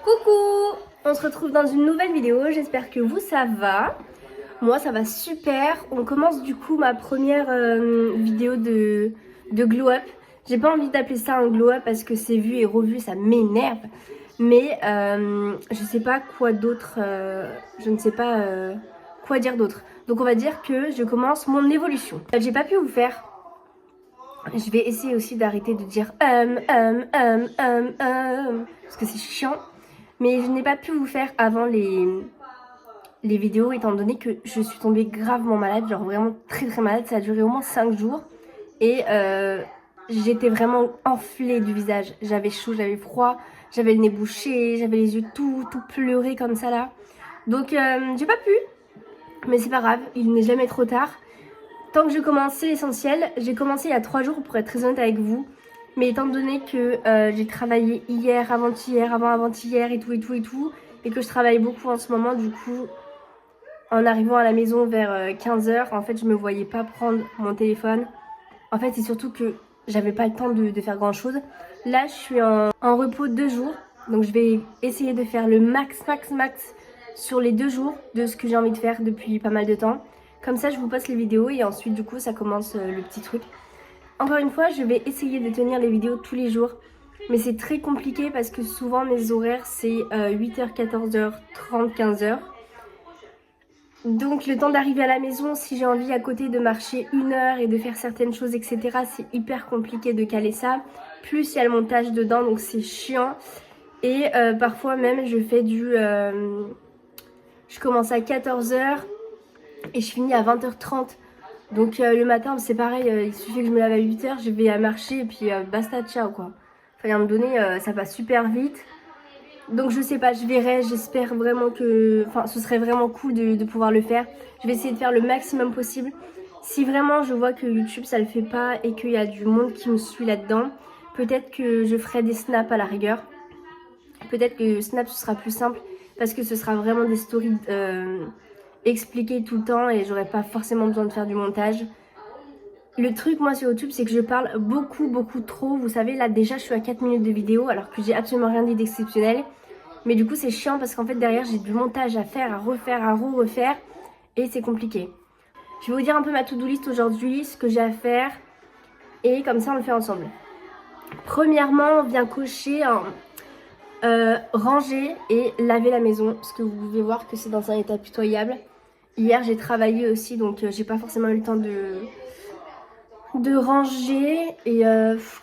Coucou! On se retrouve dans une nouvelle vidéo, j'espère que vous ça va. Moi ça va super. On commence du coup ma première vidéo de glow up. J'ai pas envie d'appeler ça un glow up parce que c'est vu et revu, ça m'énerve. Mais je sais pas quoi d'autre, je ne sais pas quoi dire d'autre. Donc on va dire que je commence mon évolution. J'ai pas pu vous faire. Je vais essayer aussi d'arrêter de dire parce que c'est chiant. Mais je n'ai pas pu vous faire avant les vidéos étant donné que je suis tombée gravement malade, genre vraiment très très malade. Ça a duré au moins 5 jours et j'étais vraiment enflée du visage. J'avais chaud, j'avais froid, j'avais le nez bouché, j'avais les yeux tout pleurés comme ça là. Donc j'ai pas pu, mais c'est pas grave, il n'est jamais trop tard. Tant que je commence, c'est l'essentiel. J'ai commencé il y a 3 jours pour être très honnête avec vous. Mais étant donné que j'ai travaillé hier, avant-hier, avant-avant-hier et tout, et que je travaille beaucoup en ce moment, du coup, en arrivant à la maison vers 15h, en fait, je me voyais pas prendre mon téléphone. En fait, c'est surtout que j'avais pas le temps de faire grand-chose. Là, je suis en repos 2 jours, donc je vais essayer de faire le max sur les 2 jours de ce que j'ai envie de faire depuis pas mal de temps. Comme ça, je vous poste les vidéos et ensuite, du coup, ça commence le petit truc. Encore une fois, je vais essayer de tenir les vidéos tous les jours. Mais c'est très compliqué parce que souvent mes horaires c'est 8h, 14h, 30, 15h. Donc le temps d'arriver à la maison, si j'ai envie à côté de marcher 1 heure et de faire certaines choses, etc. c'est hyper compliqué de caler ça. Plus il y a le montage dedans, donc c'est chiant. Et parfois même je fais je commence à 14h et je finis à 20h30. Donc le matin c'est pareil, il suffit que je me lave à 8h, je vais marcher et puis basta, ciao quoi. Enfin à un moment donné ça passe super vite. Donc je sais pas, je verrai, j'espère vraiment que... Enfin ce serait vraiment cool de pouvoir le faire. Je vais essayer de faire le maximum possible. Si vraiment je vois que YouTube ça le fait pas et qu'il y a du monde qui me suit là-dedans, peut-être que je ferai des snaps à la rigueur. Peut-être que Snap ce sera plus simple parce que ce sera vraiment des stories expliquées tout le temps et j'aurai pas forcément besoin de faire du montage. Le truc moi sur YouTube c'est que je parle beaucoup trop. Vous savez là déjà je suis à 4 minutes de vidéo alors que j'ai absolument rien dit d'exceptionnel. Mais du coup c'est chiant parce qu'en fait derrière j'ai du montage à faire, à refaire, à refaire et c'est compliqué. Je vais vous dire un peu ma to-do list aujourd'hui, ce que j'ai à faire et comme ça on le fait ensemble. Premièrement on vient cocher ranger et laver la maison parce que vous pouvez voir que c'est dans un état pitoyable. Hier j'ai travaillé aussi donc j'ai pas forcément eu le temps de ranger et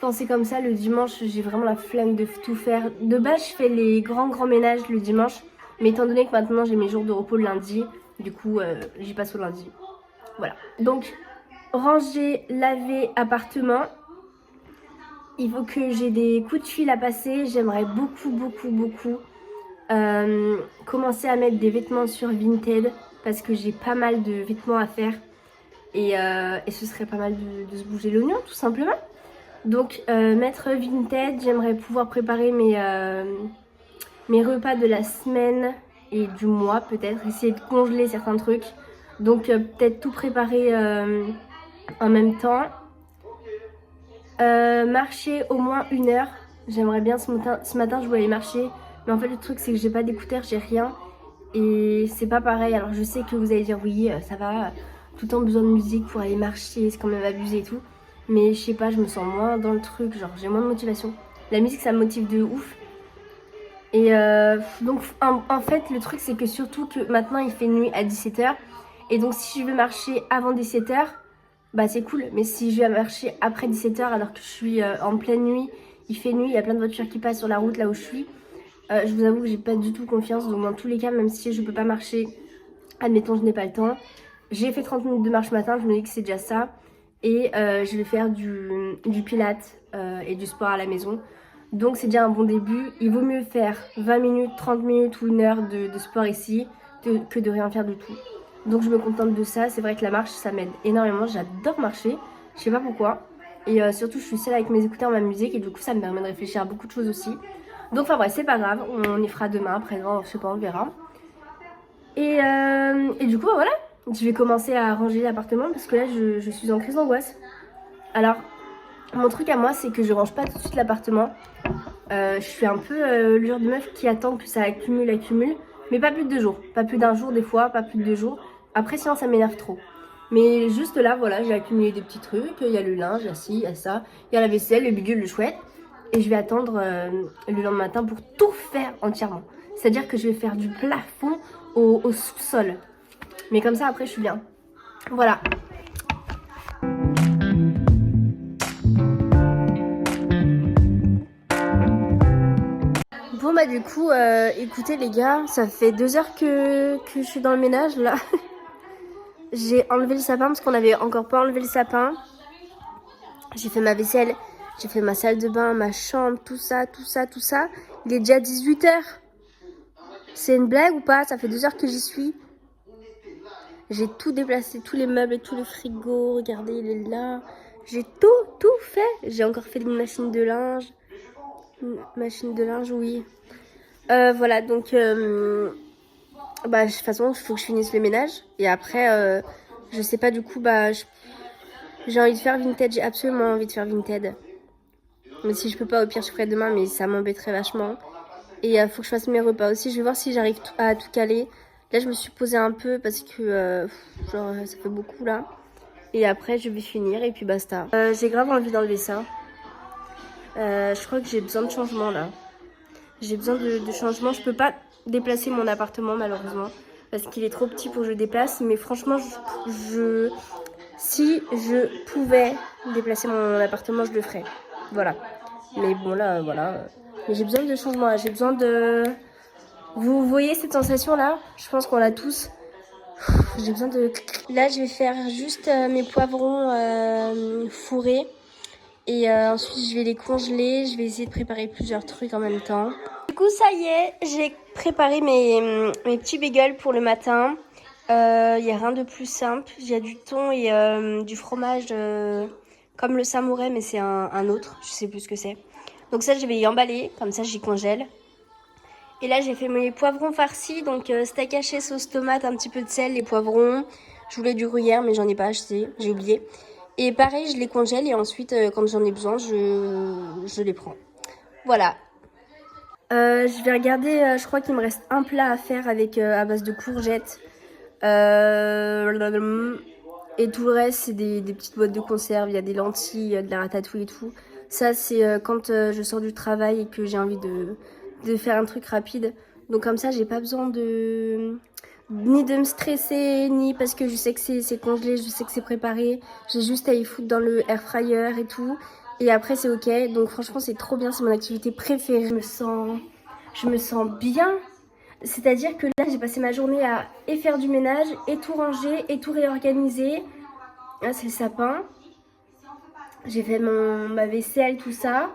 quand c'est comme ça le dimanche j'ai vraiment la flemme de tout faire. De base je fais les grands ménages le dimanche mais étant donné que maintenant j'ai mes jours de repos le lundi, du coup j'y passe au lundi. Voilà, donc ranger, laver, appartement. Il faut que j'ai des coups de fil à passer. J'aimerais beaucoup commencer à mettre des vêtements sur Vinted parce que j'ai pas mal de vêtements à faire et ce serait pas mal de se bouger l'oignon tout simplement. Donc mettre Vinted, j'aimerais pouvoir préparer mes repas de la semaine et du mois peut-être, essayer de congeler certains trucs. Donc peut-être tout préparer en même temps. Marcher au moins 1 heure. J'aimerais bien ce matin je voulais aller marcher. Mais en fait le truc c'est que j'ai pas d'écouteurs, j'ai rien. Et c'est pas pareil. Alors je sais que vous allez dire oui ça va, tout le temps besoin de musique pour aller marcher, c'est quand même abusé et tout. Mais je sais pas, je me sens moins dans le truc, genre j'ai moins de motivation. La musique ça me motive de ouf. Et donc en fait le truc c'est que surtout que maintenant il fait nuit à 17h. Et donc si je veux marcher avant 17h, bah c'est cool, mais si je vais marcher après 17h alors que je suis en pleine nuit, il fait nuit, il y a plein de voitures qui passent sur la route là où je suis, je vous avoue que j'ai pas du tout confiance. Donc dans tous les cas, même si je peux pas marcher, admettons je n'ai pas le temps, j'ai fait 30 minutes de marche matin, je me dis que c'est déjà ça. Et je vais faire du pilates et du sport à la maison. Donc c'est déjà un bon début. Il vaut mieux faire 20 minutes, 30 minutes ou 1 heure de sport ici que de rien faire du tout. Donc je me contente de ça. C'est vrai que la marche ça m'aide énormément, j'adore marcher, je sais pas pourquoi. Et surtout je suis seule avec mes écouteurs, ma musique et du coup ça me permet de réfléchir à beaucoup de choses aussi. Donc enfin bref c'est pas grave, on y fera demain, après-demain, je sais pas, on verra. Et du coup bah, voilà, je vais commencer à ranger l'appartement parce que là je suis en crise d'angoisse. Alors mon truc à moi c'est que je range pas tout de suite l'appartement. Je suis un peu le genre de meuf qui attend que ça accumule, mais pas plus de 2 jours. Pas plus d'1 jour des fois, pas plus de 2 jours. Après sinon ça m'énerve trop. Mais juste là, voilà, j'ai accumulé des petits trucs. Il y a le linge, il y a ci, il y a ça. Il y a la vaisselle, le bidule, le chouette. Et je vais attendre le lendemain matin pour tout faire entièrement. C'est-à-dire que je vais faire du plafond au sous-sol. Mais comme ça, après, je suis bien. Voilà. Bon bah du coup, écoutez les gars, ça fait 2 heures que je suis dans le ménage là. J'ai enlevé le sapin parce qu'on avait encore pas enlevé le sapin. J'ai fait ma vaisselle, j'ai fait ma salle de bain, ma chambre, tout ça. Il est déjà 18 heures. C'est une blague ou pas? Ça fait 2 heures que j'y suis. J'ai tout déplacé, tous les meubles et tous les frigos. Regardez, il est là. J'ai tout fait. J'ai encore fait une machine de linge. Une machine de linge, oui. Voilà, donc... bah, de toute façon, il faut que je finisse le ménage. Et après, je sais pas, du coup, bah... J'ai envie de faire Vinted. J'ai absolument envie de faire Vinted. Mais si je peux pas, au pire, je ferai demain. Mais ça m'embêterait vachement. Et il faut que je fasse mes repas aussi. Je vais voir si j'arrive à tout caler. Là, je me suis posée un peu parce que genre, ça fait beaucoup là. Et après, je vais finir et puis basta. J'ai grave envie d'enlever ça. Je crois que j'ai besoin de changement là. J'ai besoin de changement. Je peux pas déplacer mon appartement malheureusement parce qu'il est trop petit pour que je le déplace. Mais franchement, si je pouvais déplacer mon appartement, je le ferais. Voilà. Mais bon là, voilà. Mais j'ai besoin de changement. J'ai besoin de... Vous voyez cette sensation là? Je pense qu'on l'a tous. J'ai besoin de... Là je vais faire juste mes poivrons fourrés. Et ensuite je vais les congeler. Je vais essayer de préparer plusieurs trucs en même temps. Du coup ça y est, j'ai préparé mes petits bagels pour le matin. Il n'y a rien de plus simple. Il y a du thon et du fromage comme le samouraï, mais c'est un autre. Je sais plus ce que c'est. Donc ça je vais y emballer, comme ça j'y congèle. Et là, j'ai fait mes poivrons farcis, donc steak haché, sauce tomate, un petit peu de sel, les poivrons. Je voulais du gruyère, mais j'en ai pas acheté, j'ai oublié. Et pareil, je les congèle et ensuite, quand j'en ai besoin, je les prends. Voilà. Je vais regarder, je crois qu'il me reste un plat à faire avec à base de courgettes. Et tout le reste, c'est des petites boîtes de conserve. Il y a des lentilles, de la ratatouille et tout. Ça, c'est quand je sors du travail et que j'ai envie de faire un truc rapide. Donc comme ça, j'ai pas besoin ni de me stresser, ni parce que je sais que c'est congelé, je sais que c'est préparé. J'ai juste à y foutre dans le air fryer et tout. Et après, c'est ok. Donc franchement, c'est trop bien. C'est mon activité préférée. Je me sens bien. C'est-à-dire que là, j'ai passé ma journée à faire du ménage, et tout ranger, et tout réorganiser. Là, c'est le sapin. J'ai fait ma vaisselle, tout ça.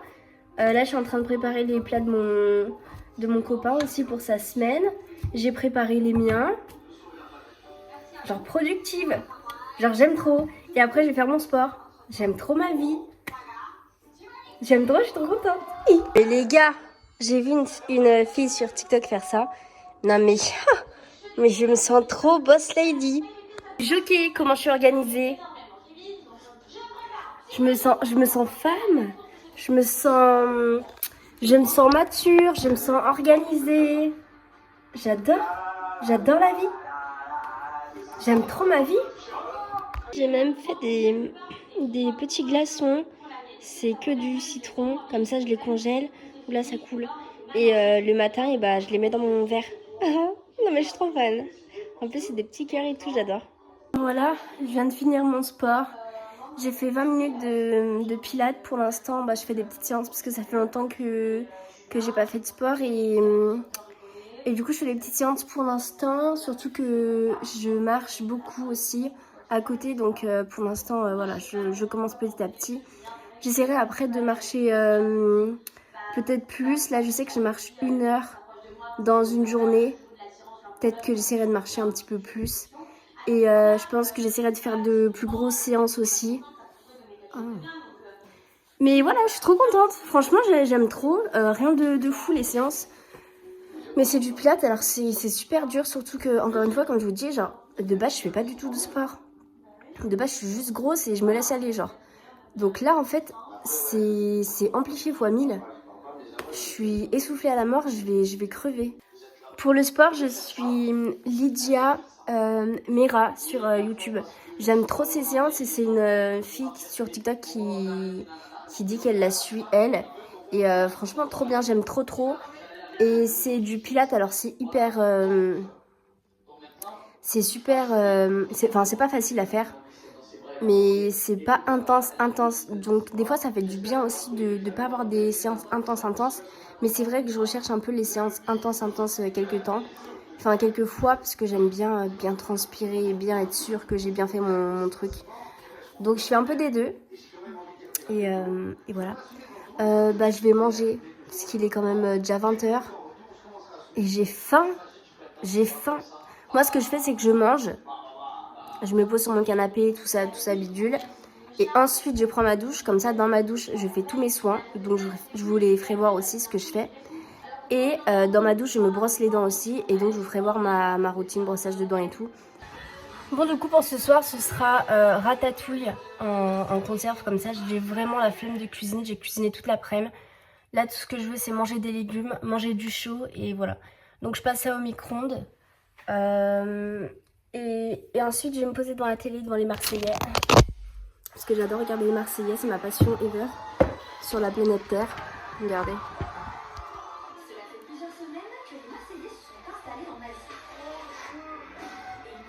Là, je suis en train de préparer les plats de mon copain aussi pour sa semaine. J'ai préparé les miens. Genre productive. Genre j'aime trop. Et après, je vais faire mon sport. J'aime trop ma vie. J'aime trop, je suis trop contente. Et les gars, j'ai vu une fille sur TikTok faire ça. Non mais, mais je me sens trop boss lady. Choquée comment je suis organisée. Je me sens femme. Je me sens mature, je me sens organisée. J'adore la vie. J'aime trop ma vie. J'ai même fait des petits glaçons. C'est que du citron, comme ça je les congèle. Là ça coule. Et le matin, et bah, je les mets dans mon verre. Non mais je suis trop fan. En plus c'est des petits cœurs et tout, j'adore. Voilà, je viens de finir mon sport. J'ai fait 20 minutes de pilates pour l'instant. Bah, je fais des petites séances parce que ça fait longtemps que j'ai pas fait de sport. Et du coup, je fais des petites séances pour l'instant. Surtout que je marche beaucoup aussi à côté. Donc pour l'instant, voilà, je commence petit à petit. J'essaierai après de marcher peut-être plus. Là, je sais que je marche 1 heure dans une journée. Peut-être que j'essaierai de marcher un petit peu plus. Et je pense que j'essaierai de faire de plus grosses séances aussi. Oh. Mais voilà, je suis trop contente. Franchement, j'aime trop. Rien de fou les séances. Mais c'est du pilates, alors c'est super dur. Surtout que, encore une fois, comme je vous dis, genre, de base, je fais pas du tout de sport. De base, je suis juste grosse et je me laisse aller, genre. Donc là, en fait, c'est amplifié fois 1000. Je suis essoufflée à la mort, je vais crever. Pour le sport, je suis Lydia Mera sur YouTube. J'aime trop ses séances et c'est une fille sur TikTok qui dit qu'elle la suit elle. Et franchement, trop bien, j'aime trop trop. Et c'est du pilates, alors c'est hyper... c'est super... c'est pas facile à faire. Mais c'est pas intense. Donc des fois ça fait du bien aussi de pas avoir des séances intenses. Mais c'est vrai que je recherche un peu les séances intenses quelques temps. Enfin quelques fois parce que j'aime bien transpirer et bien être sûre que j'ai bien fait mon truc. Donc je fais un peu des deux. Et voilà. Je vais manger parce qu'il est quand même déjà 20h. Et j'ai faim. Moi ce que je fais c'est que je mange. Je me pose sur mon canapé, tout ça bidule. Et ensuite, je prends ma douche. Comme ça, dans ma douche, je fais tous mes soins. Donc, je vous les ferai voir aussi ce que je fais. Et dans ma douche, je me brosse les dents aussi. Et donc, je vous ferai voir ma routine brossage de dents et tout. Bon, du coup, pour ce soir, ce sera ratatouille en conserve. Comme ça, j'ai vraiment la flemme de cuisiner. J'ai cuisiné toute l'après-midi. Là, tout ce que je veux, c'est manger des légumes, manger du chaud. Et voilà. Donc, je passe ça au micro-ondes. Et ensuite, je vais me poser devant la télé, devant les Marseillais. Parce que j'adore regarder les Marseillais, c'est ma passion ever. Sur la planète Terre. Regardez.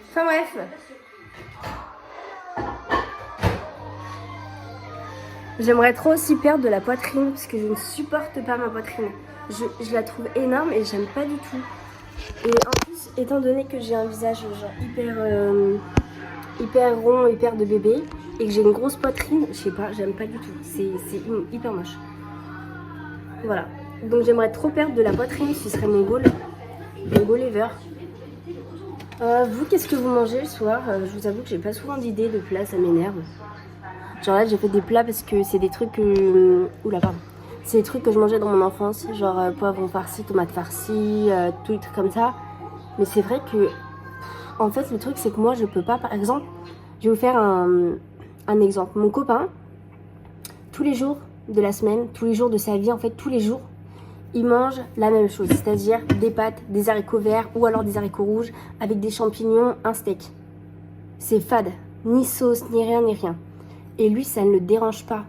Enfin bref. J'aimerais trop aussi perdre de la poitrine. Parce que je ne supporte pas ma poitrine. Je la trouve énorme et j'aime pas du tout. Et en plus, étant donné que j'ai un visage genre hyper rond, hyper de bébé, et que j'ai une grosse poitrine, je sais pas, j'aime pas du tout. C'est hyper moche. Voilà. Donc j'aimerais trop perdre de la poitrine, ce serait mon goal ever. Vous, qu'est-ce que vous mangez le soir? Je vous avoue que j'ai pas souvent d'idées de plats, ça m'énerve. Genre là, j'ai fait des plats parce que c'est des trucs que... Oula, pardon. C'est des trucs que je mangeais dans mon enfance, genre poivron farci, tomate farcie, tout des trucs comme ça. Mais c'est vrai que, en fait, le truc, c'est que moi, je peux pas, par exemple, je vais vous faire un exemple. Mon copain, tous les jours de la semaine, tous les jours de sa vie, en fait, tous les jours, il mange la même chose, c'est-à-dire des pâtes, des haricots verts ou alors des haricots rouges avec des champignons, un steak. C'est fade, ni sauce, ni rien. Et lui, ça ne le dérange pas.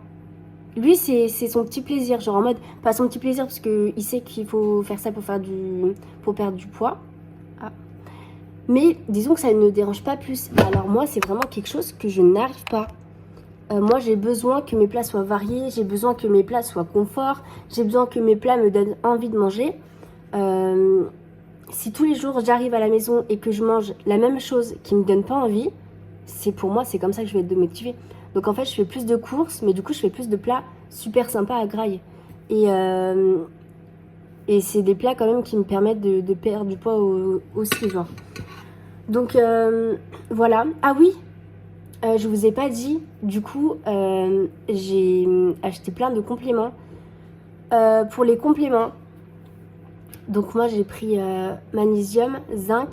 Lui, c'est son petit plaisir, genre en mode, pas son petit plaisir parce qu'il sait qu'il faut faire ça pour perdre du poids. Ah. Mais disons que ça ne me dérange pas plus. Alors moi, c'est vraiment quelque chose que je n'arrive pas. Moi, j'ai besoin que mes plats soient variés, j'ai besoin que mes plats soient confort, j'ai besoin que mes plats me donnent envie de manger. Si tous les jours j'arrive à la maison et que je mange la même chose qui me donne pas envie, pour moi, c'est comme ça que je vais être démotivée. Donc en fait, je fais plus de courses, mais du coup, je fais plus de plats super sympas à graille. Et c'est des plats quand même qui me permettent de perdre du poids aussi, genre. Donc voilà. Ah oui, je vous ai pas dit, du coup, j'ai acheté plein de compléments. Pour les compléments, donc moi j'ai pris magnésium, zinc,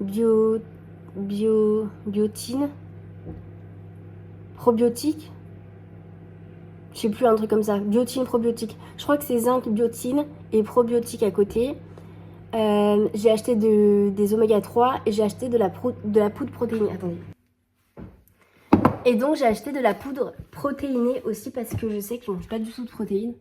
biotine, probiotique. Je sais plus, un truc comme ça. Biotine, probiotique. Je crois que c'est zinc, biotine et probiotique à côté. J'ai acheté des oméga 3 et j'ai acheté de la poudre protéinée. Attendez. Et donc j'ai acheté de la poudre protéinée aussi parce que je sais que je mange pas du tout de protéines.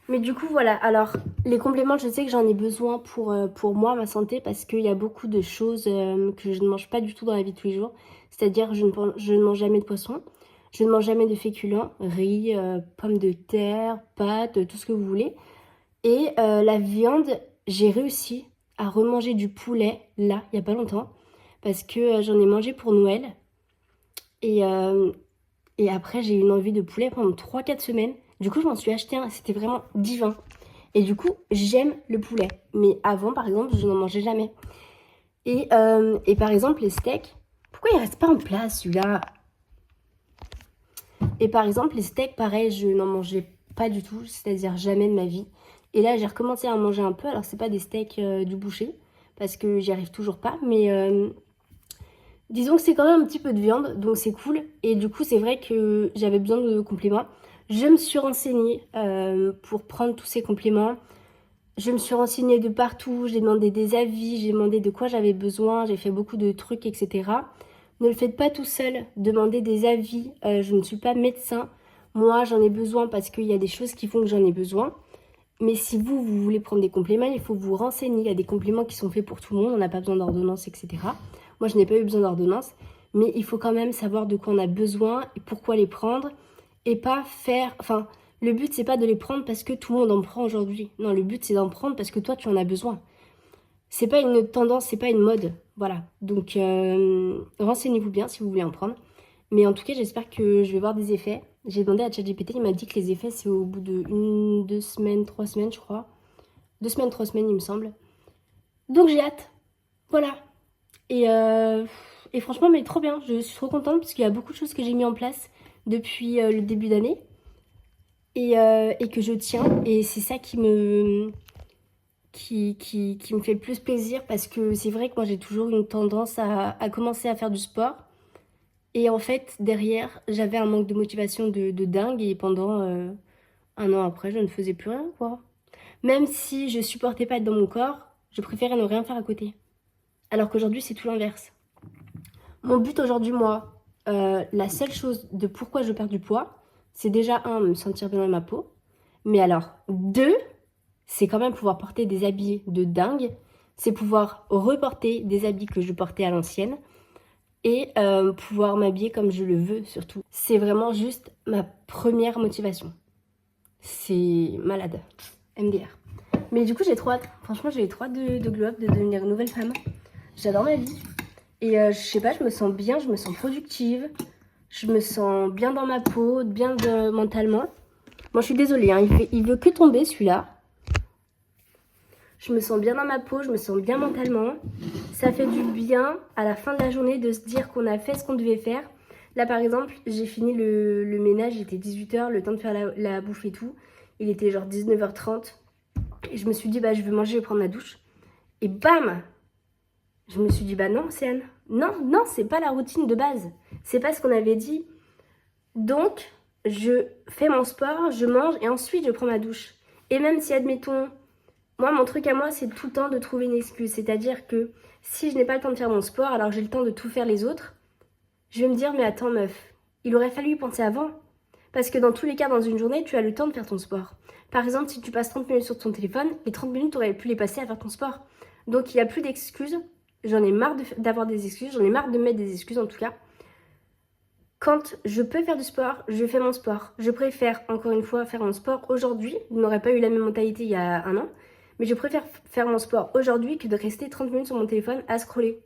Mais du coup voilà, alors les compléments, je sais que j'en ai besoin pour moi, ma santé, parce qu'il y a beaucoup de choses que je ne mange pas du tout dans la vie de tous les jours. C'est-à-dire je ne mange jamais de poisson, je ne mange jamais de féculents, riz, pommes de terre, pâtes, tout ce que vous voulez. Et la viande, j'ai réussi à remanger du poulet, là, il n'y a pas longtemps, parce que j'en ai mangé pour Noël. Et après, j'ai eu une envie de poulet pendant 3-4 semaines. Du coup, je m'en suis acheté un, c'était vraiment divin. Et du coup, j'aime le poulet. Mais avant, par exemple, je n'en mangeais jamais. Et par exemple, les steaks, pourquoi il reste pas en place celui-là? Et par exemple, les steaks, pareil, je n'en mangeais pas du tout, c'est-à-dire jamais de ma vie. Et là, j'ai recommencé à en manger un peu. Alors, c'est pas des steaks du boucher, parce que j'y arrive toujours pas. Mais disons que c'est quand même un petit peu de viande, donc c'est cool. Et du coup, c'est vrai que j'avais besoin de compléments. Je me suis renseignée pour prendre tous ces compléments. Je me suis renseignée de partout, j'ai demandé des avis, j'ai demandé de quoi j'avais besoin, j'ai fait beaucoup de trucs, etc. Ne le faites pas tout seul, demandez des avis. Je ne suis pas médecin. Moi, j'en ai besoin parce qu'il y a des choses qui font que j'en ai besoin. Mais si vous voulez prendre des compléments, il faut vous renseigner. Il y a des compléments qui sont faits pour tout le monde, on n'a pas besoin d'ordonnance, etc. Moi, je n'ai pas eu besoin d'ordonnance, mais il faut quand même savoir de quoi on a besoin et pourquoi les prendre. Et pas faire... Enfin, le but, c'est pas de les prendre parce que tout le monde en prend aujourd'hui. Non, le but, c'est d'en prendre parce que toi, tu en as besoin. C'est pas une tendance, c'est pas une mode. Voilà. Donc, renseignez-vous bien si vous voulez en prendre. Mais en tout cas, j'espère que je vais voir des effets. J'ai demandé à ChatGPT, il m'a dit que les effets, c'est au bout de 2 semaines, 3 semaines, je crois. 2 semaines, 3 semaines, il me semble. Donc, j'ai hâte. Voilà. Et franchement, mais trop bien. Je suis trop contente parce qu'il y a beaucoup de choses que j'ai mis en place depuis le début d'année. Et que je tiens. Et c'est ça qui me fait le plus plaisir parce que c'est vrai que moi j'ai toujours une tendance à commencer à faire du sport et en fait derrière j'avais un manque de motivation de dingue et pendant un an après je ne faisais plus rien quoi. Même si je supportais pas être dans mon corps, je préférais ne rien faire à côté. Alors qu'aujourd'hui c'est tout l'inverse. Mon but aujourd'hui moi, la seule chose de pourquoi je perds du poids, c'est déjà me sentir bien dans ma peau. Mais alors, 2, c'est quand même pouvoir porter des habits de dingue. C'est pouvoir reporter des habits que je portais à l'ancienne. Et pouvoir m'habiller comme je le veux surtout. C'est vraiment juste ma première motivation. C'est malade. MDR. Mais du coup, j'ai trop hâte. Franchement, j'ai trop hâte de glow up, de devenir une nouvelle femme. J'adore ma vie. Et je sais pas, je me sens bien, je me sens productive. Je me sens bien dans ma peau, bien mentalement. Moi, je suis désolée, hein, il veut que tomber celui-là. Je me sens bien dans ma peau, je me sens bien mentalement. Ça fait du bien à la fin de la journée de se dire qu'on a fait ce qu'on devait faire. Là, par exemple, j'ai fini le ménage, il était 18h, le temps de faire la bouffe et tout. Il était genre 19h30. Et je me suis dit, bah, je vais manger et prendre ma douche. Et bam! Je me suis dit, bah non, Céane. Non, c'est pas la routine de base. C'est pas ce qu'on avait dit. Donc, je fais mon sport, je mange et ensuite je prends ma douche. Et même si, admettons, moi, mon truc à moi, c'est tout le temps de trouver une excuse. C'est-à-dire que si je n'ai pas le temps de faire mon sport, alors j'ai le temps de tout faire les autres, je vais me dire, mais attends meuf, il aurait fallu y penser avant. Parce que dans tous les cas, dans une journée, tu as le temps de faire ton sport. Par exemple, si tu passes 30 minutes sur ton téléphone, les 30 minutes, tu aurais pu les passer à faire ton sport. Donc, il n'y a plus d'excuses. J'en ai marre d'avoir des excuses. J'en ai marre de mettre des excuses, en tout cas. Quand je peux faire du sport, je fais mon sport. Je préfère, encore une fois, faire mon sport aujourd'hui. Je n'aurais pas eu la même mentalité il y a un an. Mais je préfère faire mon sport aujourd'hui que de rester 30 minutes sur mon téléphone à scroller.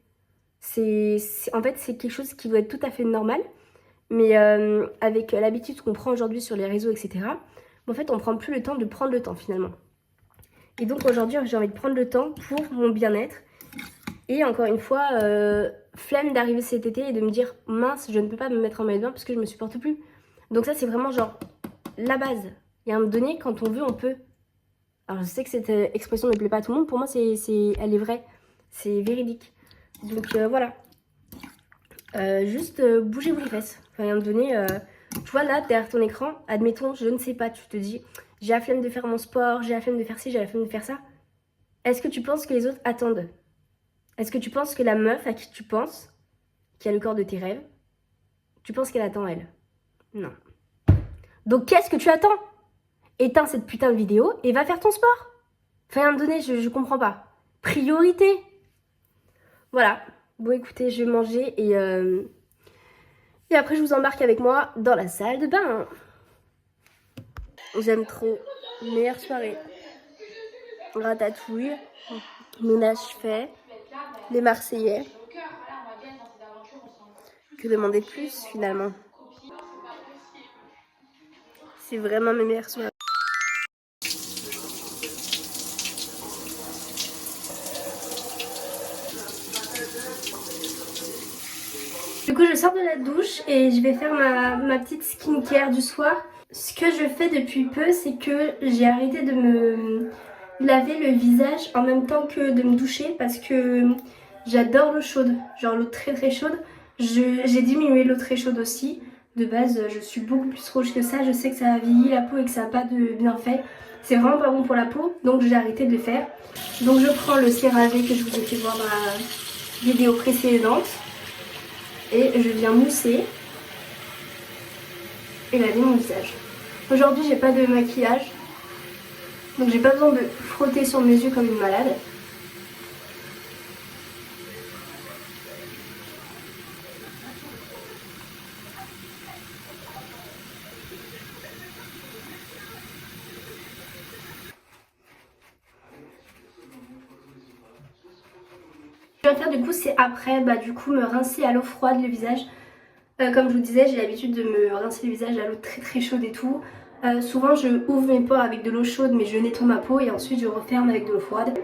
En fait, c'est quelque chose qui doit être tout à fait normal. Mais avec l'habitude qu'on prend aujourd'hui sur les réseaux, etc., en fait, on prend plus le temps de prendre le temps finalement. Et donc aujourd'hui, j'ai envie de prendre le temps pour mon bien-être. Et encore une fois, flemme d'arriver cet été et de me dire mince, je ne peux pas me mettre en maillot de bain parce que je me supporte plus. Donc ça, c'est vraiment genre la base. Il y a un moment donné, quand on veut, on peut. Alors je sais que cette expression ne plaît pas à tout le monde. Pour moi, elle est vraie. C'est véridique. Donc voilà. Juste bougez-vous les fesses. Enfin, à un moment donné, tu vois là, derrière ton écran, admettons, je ne sais pas, tu te dis, j'ai la flemme de faire mon sport, j'ai la flemme de faire ci, j'ai la flemme de faire ça. Est-ce que tu penses que les autres attendent? Est-ce que tu penses que la meuf à qui tu penses, qui a le corps de tes rêves, tu penses qu'elle attend elle? Non. Donc qu'est-ce que tu attends? Éteins cette putain de vidéo et va faire ton sport. Enfin, à un moment donné, je comprends pas. Priorité. Voilà. Bon, écoutez, je vais manger et après, je vous embarque avec moi dans la salle de bain. J'aime trop. Meilleure soirée. Ratatouille. Ménage fait. Les Marseillais. Que demander de plus, finalement? C'est vraiment mes meilleures soirées. Du coup, je sors de la douche et je vais faire ma petite skincare du soir. Ce que je fais depuis peu, c'est que j'ai arrêté de me laver le visage en même temps que de me doucher parce que j'adore l'eau chaude, genre l'eau très très chaude. J'ai diminué l'eau très chaude aussi De base, je suis beaucoup plus rouge que ça. Je sais que ça a vieilli la peau et que ça n'a pas de bienfait. C'est vraiment pas bon pour la peau, donc j'ai arrêté de le faire. Donc je prends le CeraVe que je vous ai fait voir dans la vidéo précédente. Et je viens mousser et laver mon visage. Aujourd'hui, j'ai pas de maquillage. Donc j'ai pas besoin de frotter sur mes yeux comme une malade. Ce que je vais faire du coup, c'est après du coup me rincer à l'eau froide le visage. Comme je vous disais, j'ai l'habitude de me rincer le visage à l'eau très très chaude et tout. Souvent je ouvre mes pores avec de l'eau chaude mais je nettoie ma peau et ensuite je referme avec de l'eau froide.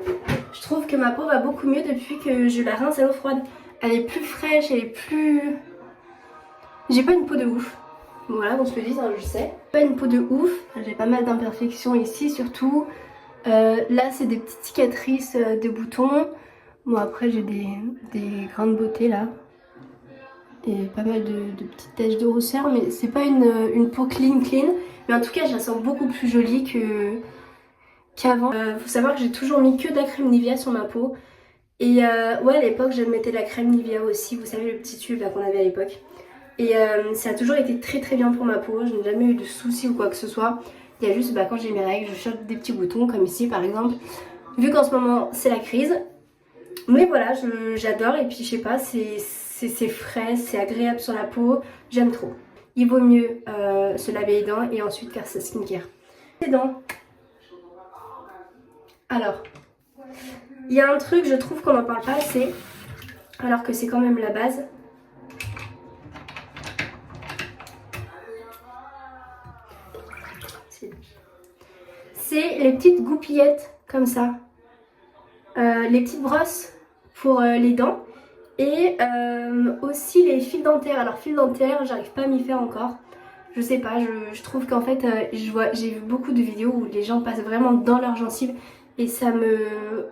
Je trouve que ma peau va beaucoup mieux depuis que je la rince à l'eau froide. Elle est plus fraîche, elle est plus... J'ai pas une peau de ouf. Voilà, donc je le dis, je sais. Pas une peau de ouf, j'ai pas mal d'imperfections ici surtout. Là c'est des petites cicatrices de boutons. Bon après j'ai des grains de beauté là. Et pas mal de petites taches de rousseur, mais c'est pas une peau clean. Mais en tout cas je la sens beaucoup plus jolie qu'avant. Faut savoir que j'ai toujours mis que de la crème Nivea sur ma peau. Et ouais, à l'époque je mettais de la crème Nivea aussi, vous savez le petit tube qu'on avait à l'époque. Et ça a toujours été très très bien pour ma peau, je n'ai jamais eu de soucis ou quoi que ce soit. Il y a juste quand j'ai mes règles, je chope des petits boutons comme ici par exemple. Vu qu'en ce moment c'est la crise. Mais voilà, j'adore et puis je sais pas, c'est frais, c'est agréable sur la peau, j'aime trop. Il vaut mieux se laver les dents et ensuite faire sa skincare. Les dents. Alors, il y a un truc, je trouve qu'on n'en parle pas assez, alors que c'est quand même la base. C'est les petites goupillettes comme ça. Les petites brosses pour les dents. Et aussi les fils dentaires. Alors fils dentaires, j'arrive pas à m'y faire encore. Je sais pas, je trouve qu'en fait j'ai vu beaucoup de vidéos où les gens passent vraiment dans leurs gencives et ça me...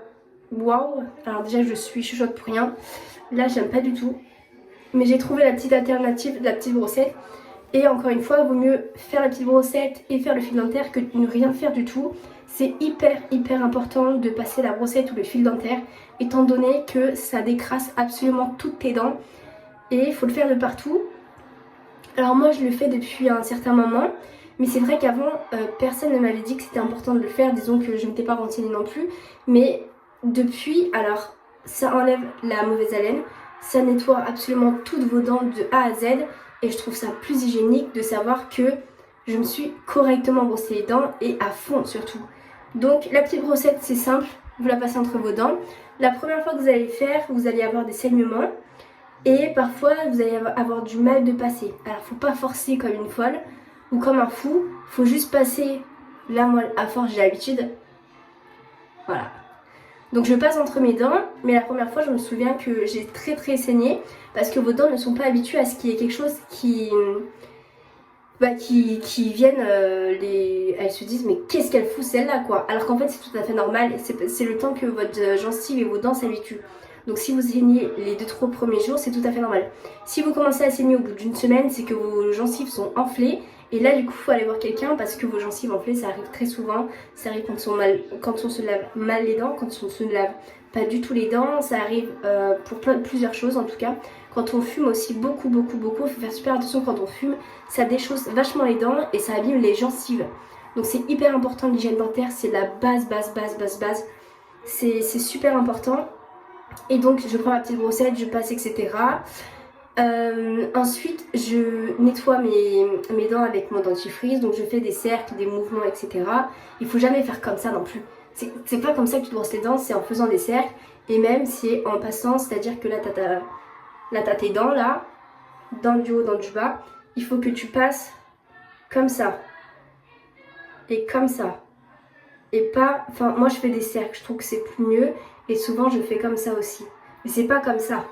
Waouh. Alors déjà je suis chuchote pour rien. Là j'aime pas du tout. Mais j'ai trouvé la petite alternative, la petite brossette. Et encore une fois, il vaut mieux faire la petite brossette et faire le fil dentaire que de ne rien faire du tout. C'est hyper important de passer la brossette ou le fil dentaire, étant donné que ça décrasse absolument toutes tes dents. Et il faut le faire de partout. Alors moi je le fais depuis un certain moment, mais c'est vrai qu'avant personne ne m'avait dit que c'était important de le faire, disons que je ne m'étais pas renseignée non plus. Mais depuis, alors ça enlève la mauvaise haleine, ça nettoie absolument toutes vos dents de A à Z. Et je trouve ça plus hygiénique de savoir que je me suis correctement brossé les dents et à fond surtout. Donc la petite brossette c'est simple, vous la passez entre vos dents. La première fois que vous allez le faire, vous allez avoir des saignements et parfois vous allez avoir du mal de passer. Alors faut pas forcer comme une folle ou comme un fou, faut juste passer. Là moi à force j'ai l'habitude. Voilà. Donc je passe entre mes dents, mais la première fois je me souviens que j'ai très saigné parce que vos dents ne sont pas habituées à ce qu'il y ait quelque chose qui viennent, elles se disent mais qu'est-ce qu'elle fout celle-là quoi. Alors qu'en fait c'est tout à fait normal, c'est le temps que votre gencive et vos dents s'habituent. Donc si vous saignez les 2-3 premiers jours c'est tout à fait normal. Si vous commencez à saigner au bout d'une semaine c'est que vos gencives sont enflées. Et là du coup il faut aller voir quelqu'un parce que vos gencives enflées ça arrive très souvent. Ça arrive quand on se lave mal les dents, quand on se lave pas du tout les dents. Ça arrive pour plusieurs choses en tout cas. Quand on fume aussi beaucoup, il faut faire super attention quand on fume. Ça déchausse vachement les dents et ça abîme les gencives. Donc c'est hyper important l'hygiène dentaire, c'est la base. C'est super important. Et donc je prends ma petite brossette, je passe etc. Ensuite je nettoie mes dents avec mon dentifrice, donc je fais des cercles, des mouvements etc. Il faut jamais faire comme ça non plus, c'est pas comme ça que tu brosses les dents, c'est en faisant des cercles. Et même c'est en passant, c'est à dire que là t'as tes dents là, dans du haut, dans du bas. Il faut que tu passes comme ça et comme ça et pas, enfin moi je fais des cercles, je trouve que c'est plus mieux. Et souvent je fais comme ça aussi, mais c'est pas comme ça.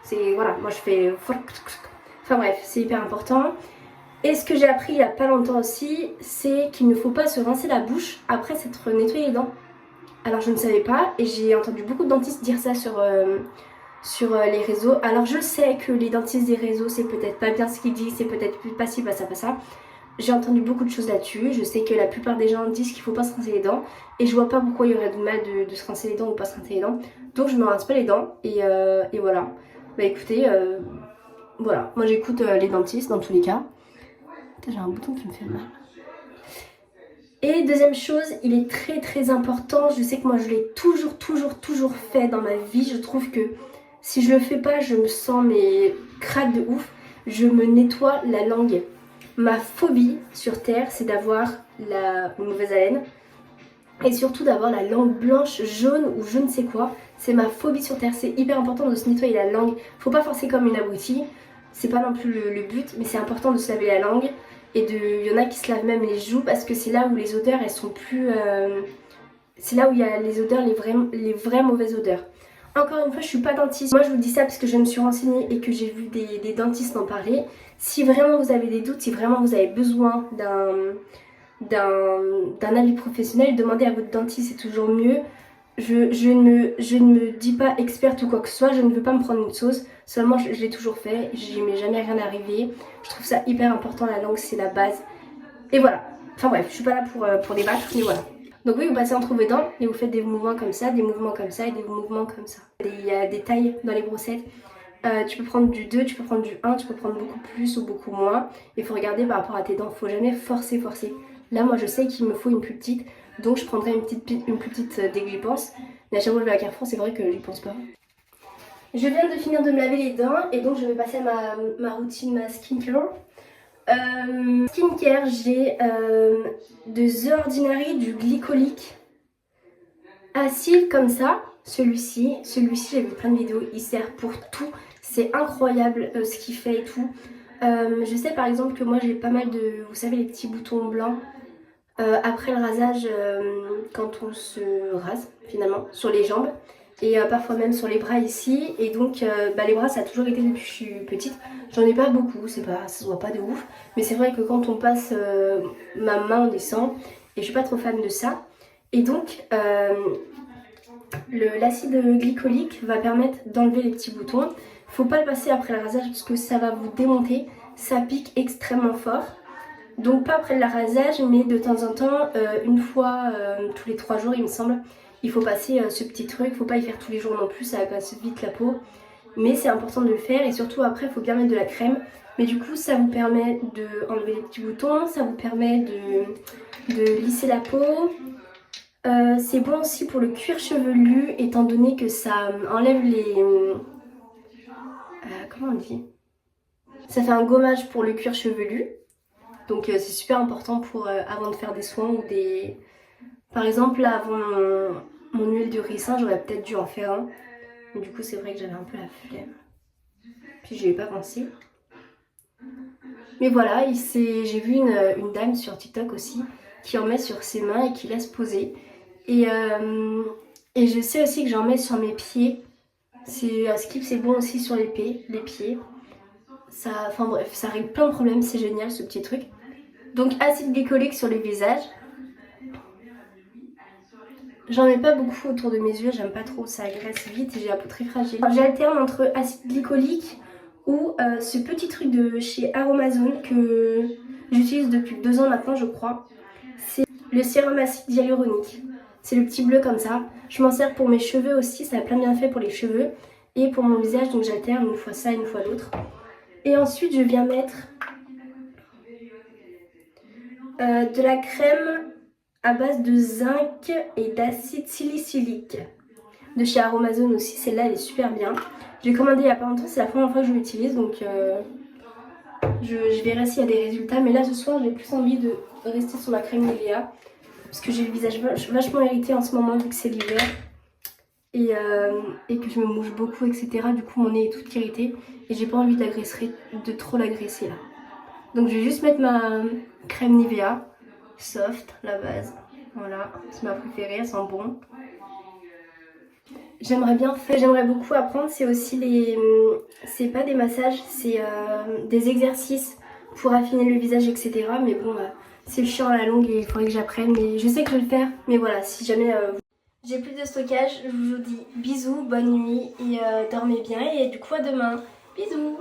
C'est voilà, moi je fais... Enfin bref, c'est hyper important. Et ce que j'ai appris il y a pas longtemps aussi, c'est qu'il ne faut pas se rincer la bouche après s'être nettoyé les dents. Alors je ne savais pas et j'ai entendu beaucoup de dentistes dire ça sur sur les réseaux. Alors je sais que les dentistes des réseaux c'est peut-être pas bien ce qu'ils disent, c'est peut-être pas ci, pas ça, pas ça. J'ai entendu beaucoup de choses là-dessus, je sais que la plupart des gens disent qu'il faut pas se rincer les dents et je vois pas pourquoi il y aurait de mal de se rincer les dents ou pas se rincer les dents. Donc je me rince pas les dents et voilà. Bah écoutez, voilà, moi j'écoute les dentistes dans tous les cas. Putain, j'ai un bouton qui me fait mal. Et deuxième chose, il est très très important, je sais que moi je l'ai toujours fait dans ma vie, je trouve que si je le fais pas, je me sens mais crade de ouf, je me nettoie la langue. Ma phobie sur terre, c'est d'avoir la mauvaise haleine et surtout d'avoir la langue blanche, jaune ou je ne sais quoi. C'est ma phobie sur terre, c'est hyper important de se nettoyer la langue, faut pas forcer comme une abrutie, c'est pas non plus le but, mais c'est important de se laver la langue. Et il y en a qui se lavent même les joues parce que c'est là où les odeurs elles sont plus... c'est là où il y a les odeurs, les vraies mauvaises odeurs. Encore une fois, je suis pas dentiste. Moi je vous dis ça parce que je me suis renseignée et que j'ai vu des dentistes en parler. Si vraiment vous avez des doutes, si vraiment vous avez besoin d'un avis professionnel, demandez à votre dentiste, c'est toujours mieux. Je ne me dis pas experte ou quoi que ce soit, je ne veux pas me prendre une sauce, seulement je l'ai toujours fait, il m'est jamais rien arrivé. Je trouve ça hyper important, la langue c'est la base. Et voilà, enfin bref, je suis pas là pour débattre, mais voilà. Donc oui, vous passez entre vos dents et vous faites des mouvements comme ça, des mouvements comme ça et des mouvements comme ça. Il y a des tailles dans les brossettes, tu peux prendre du 2, tu peux prendre du 1, tu peux prendre beaucoup plus ou beaucoup moins. Il faut regarder par rapport à tes dents, faut jamais forcer. Là moi je sais qu'il me faut une plus petite, donc je prendrai une plus petite dès que j'y pense. Mais à chaque fois que je vais à Carrefour, c'est vrai que j'y pense pas. Je viens de finir de me laver les dents et donc je vais passer à ma routine, ma skincare. Skincare, j'ai de The Ordinary, du glycolique acide comme ça. Celui-ci j'ai vu plein de vidéos, il sert pour tout. C'est incroyable ce qu'il fait et tout. Je sais par exemple que moi j'ai pas mal de, vous savez les petits boutons blancs après le rasage quand on se rase finalement sur les jambes et parfois même sur les bras ici. Et donc les bras ça a toujours été depuis que je suis petite. J'en ai pas beaucoup, ça se voit pas de ouf. Mais c'est vrai que quand on passe ma main on descend et je suis pas trop fan de ça. Et donc l'acide glycolique va permettre d'enlever les petits boutons. Faut pas le passer après le rasage parce que ça va vous démonter. Ça pique extrêmement fort. Donc pas après le rasage mais de temps en temps, une fois tous les 3 jours il me semble, il faut passer ce petit truc. Faut pas y faire tous les jours non plus, ça casse vite la peau. Mais c'est important de le faire et surtout après il faut bien mettre de la crème. Mais du coup ça vous permet d'enlever les petits boutons, ça vous permet de lisser la peau. C'est bon aussi pour le cuir chevelu étant donné que ça enlève les... comment on dit? Ça fait un gommage pour le cuir chevelu. Donc c'est super important pour avant de faire des soins ou des... Par exemple là avant mon huile de ricin j'aurais peut-être dû en faire un. Mais du coup c'est vrai que j'avais un peu la flemme. Puis j'y ai pas pensé. Mais voilà, j'ai vu une dame sur TikTok aussi qui en met sur ses mains et qui laisse poser. Et je sais aussi que j'en mets sur mes pieds. À Skip c'est bon aussi sur les pieds. Enfin bref, ça règle plein de problèmes, c'est génial ce petit truc. Donc acide glycolique sur le visage. J'en mets pas beaucoup autour de mes yeux, j'aime pas trop, ça agresse vite et j'ai la peau très fragile. J'alterne entre acide glycolique ou ce petit truc de chez Aromazone que j'utilise depuis 2 ans maintenant je crois. C'est le sérum acide hyaluronique. C'est le petit bleu comme ça. Je m'en sers pour mes cheveux aussi, ça a plein de bienfaits pour les cheveux. Et pour mon visage, donc j'alterne une fois ça, une fois l'autre. Et ensuite je viens mettre de la crème à base de zinc et d'acide salicylique. De chez Aromazone aussi, celle-là elle est super bien. Je l'ai commandée il y a pas longtemps, c'est la première fois que je l'utilise. Donc je verrai s'il y a des résultats. Mais là ce soir j'ai plus envie de rester sur ma crème Nivea. Parce que j'ai le visage vachement irrité en ce moment vu que c'est l'hiver. Et que je me mouche beaucoup, etc. Du coup mon nez est tout irrité. Et j'ai pas envie de trop l'agresser là. Donc je vais juste mettre ma crème Nivea. Soft, la base. Voilà, c'est ma préférée, elle sent bon. J'aimerais beaucoup apprendre, c'est aussi c'est pas des massages, c'est des exercices pour affiner le visage, etc. Mais bon, c'est chiant à la longue et il faudrait que j'apprenne. Mais je sais que je vais le faire. Mais voilà, si jamais j'ai plus de stockage. Je vous dis bisous, bonne nuit et dormez bien. Et du coup, à demain. Bisous.